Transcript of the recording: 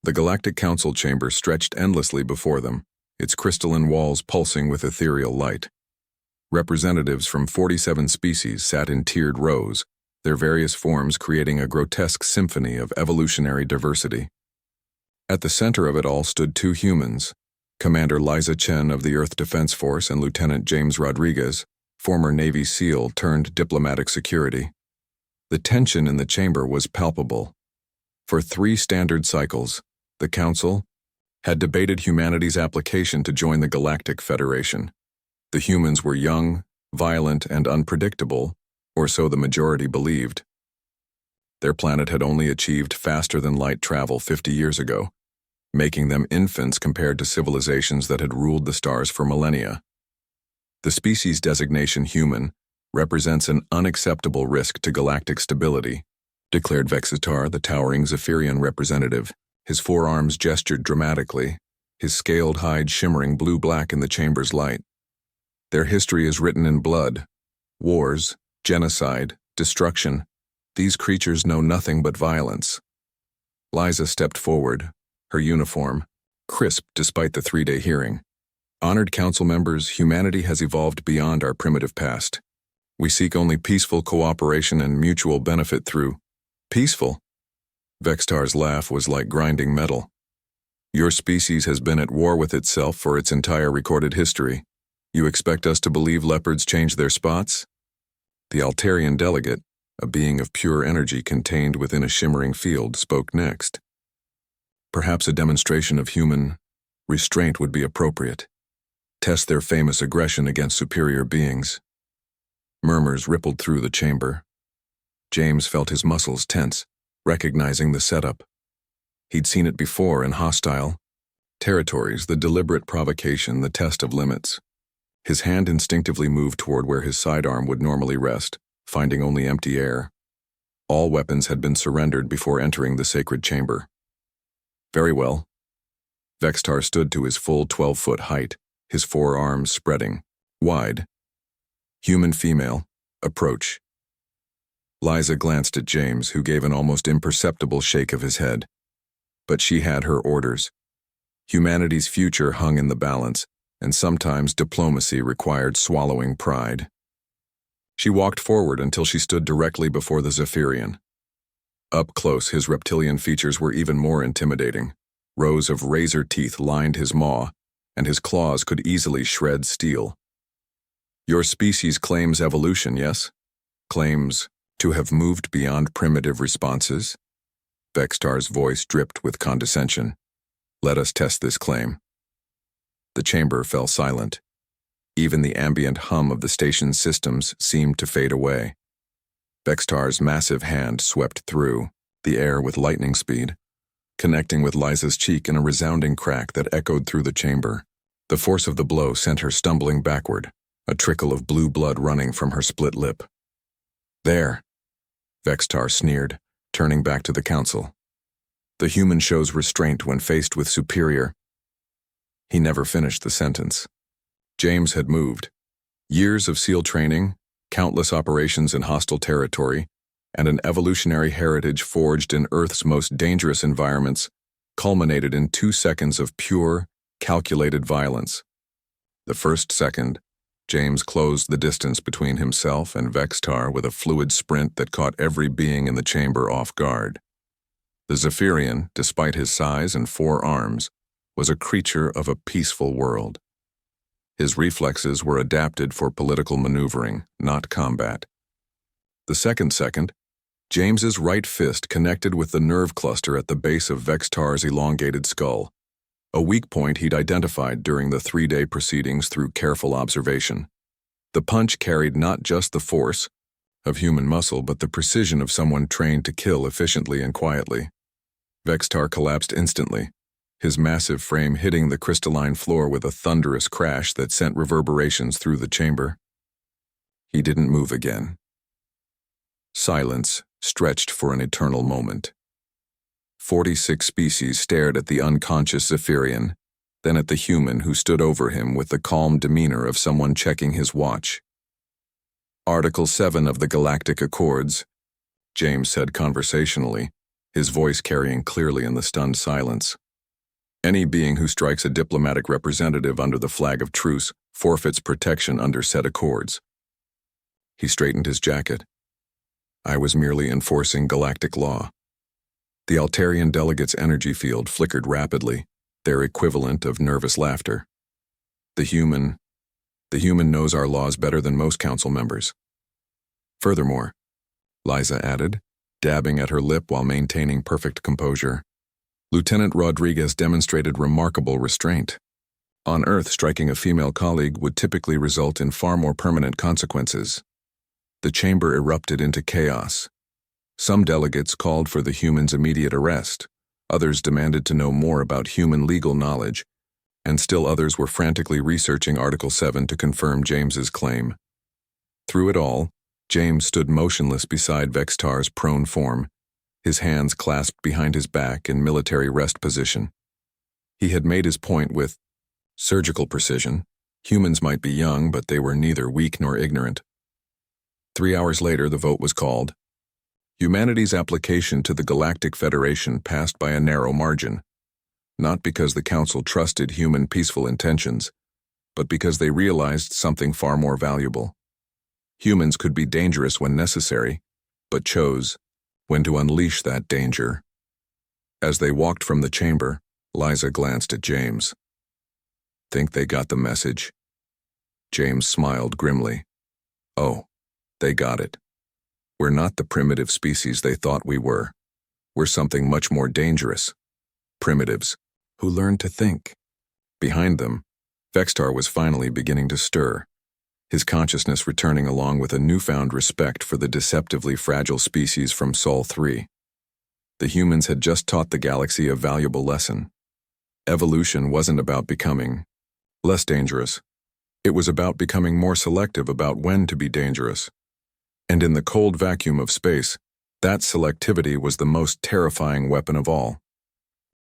The Galactic Council chamber stretched endlessly before them, its crystalline walls pulsing with ethereal light. Representatives from 47 species sat in tiered rows, their various forms creating a grotesque symphony of evolutionary diversity. At the center of it all stood two humans, Commander Liza Chen of the Earth Defense Force and Lieutenant James Rodriguez, former Navy SEAL turned diplomatic security. The tension in the chamber was palpable. For 3 standard cycles, the Council had debated humanity's application to join the Galactic Federation. The humans were young, violent, and unpredictable, or so the majority believed. Their planet had only achieved faster-than-light travel 50 years ago, making them infants compared to civilizations that had ruled the stars for millennia. The species designation human represents an unacceptable risk to galactic stability, declared Vexitar, the towering Zephyrian representative. His forearms gestured dramatically, his scaled hide shimmering blue-black in the chamber's light. Their history is written in blood. Wars, genocide, destruction. These creatures know nothing but violence. Liza stepped forward, her uniform crisp despite the 3-day hearing. Honored council members, humanity has evolved beyond our primitive past. We seek only peaceful cooperation and mutual benefit through peaceful. Vextar's laugh was like grinding metal. Your species has been at war with itself for its entire recorded history. You expect us to believe leopards change their spots? The Altarian delegate, a being of pure energy contained within a shimmering field, spoke next. Perhaps a demonstration of human restraint would be appropriate. Test their famous aggression against superior beings. Murmurs rippled through the chamber. James felt his muscles tense, recognizing the setup. He'd seen it before in hostile territories, the deliberate provocation, the test of limits. His hand instinctively moved toward where his sidearm would normally rest, finding only empty air. All weapons had been surrendered before entering the sacred chamber. Very well. Vextar stood to his full 12-foot height, his forearms spreading wide. Human female, approach. Liza glanced at James, who gave an almost imperceptible shake of his head. But she had her orders. Humanity's future hung in the balance, and sometimes diplomacy required swallowing pride. She walked forward until she stood directly before the Zephyrian. Up close, his reptilian features were even more intimidating. Rows of razor teeth lined his maw, and his claws could easily shred steel. Your species claims evolution, yes? Claims to have moved beyond primitive responses? Vextar's voice dripped with condescension. Let us test this claim. The chamber fell silent. Even the ambient hum of the station's systems seemed to fade away. Vextar's massive hand swept through the air with lightning speed, connecting with Liza's cheek in a resounding crack that echoed through the chamber. The force of the blow sent her stumbling backward, a trickle of blue blood running from her split lip. There, Vextar sneered, turning back to the council. The human shows restraint when faced with superior. He never finished the sentence. James had moved. Years of SEAL training, countless operations in hostile territory, and an evolutionary heritage forged in Earth's most dangerous environments culminated in 2 seconds of pure, calculated violence. The first second, James closed the distance between himself and Vextar with a fluid sprint that caught every being in the chamber off guard. The Zephyrian, despite his size and 4 arms, was a creature of a peaceful world. His reflexes were adapted for political maneuvering, not combat. The second, James's right fist connected with the nerve cluster at the base of Vextar's elongated skull, a weak point he'd identified during the 3-day proceedings through careful observation. The punch carried not just the force of human muscle, but the precision of someone trained to kill efficiently and quietly. Vextar collapsed instantly, his massive frame hitting the crystalline floor with a thunderous crash that sent reverberations through the chamber. He didn't move again. Silence stretched for an eternal moment. 46 species stared at the unconscious Zephyrian, then at the human who stood over him with the calm demeanor of someone checking his watch. Article 7 of the Galactic Accords, James said conversationally, his voice carrying clearly in the stunned silence. Any being who strikes a diplomatic representative under the flag of truce forfeits protection under set accords. He straightened his jacket. I was merely enforcing galactic law. The Altarian delegate's energy field flickered rapidly, their equivalent of nervous laughter. The human knows our laws better than most council members. Furthermore, Liza added, dabbing at her lip while maintaining perfect composure, Lieutenant Rodriguez demonstrated remarkable restraint. On Earth, striking a female colleague would typically result in far more permanent consequences. The chamber erupted into chaos. Some delegates called for the human's immediate arrest, others demanded to know more about human legal knowledge, and still others were frantically researching Article 7 to confirm James's claim. Through it all, James stood motionless beside Vextar's prone form, his hands clasped behind his back in military rest position. He had made his point with surgical precision. Humans might be young, but they were neither weak nor ignorant. 3 hours later, the vote was called. Humanity's application to the Galactic Federation passed by a narrow margin, not because the Council trusted human peaceful intentions, but because they realized something far more valuable. Humans could be dangerous when necessary, but chose when to unleash that danger. As they walked from the chamber, Liza glanced at James. Think they got the message? James smiled grimly. Oh, they got it. We're not the primitive species they thought we were. We're something much more dangerous. Primitives, who learned to think. Behind them, Vextar was finally beginning to stir, his consciousness returning along with a newfound respect for the deceptively fragile species from Sol 3. The humans had just taught the galaxy a valuable lesson. Evolution wasn't about becoming less dangerous. It was about becoming more selective about when to be dangerous. And in the cold vacuum of space, that selectivity was the most terrifying weapon of all.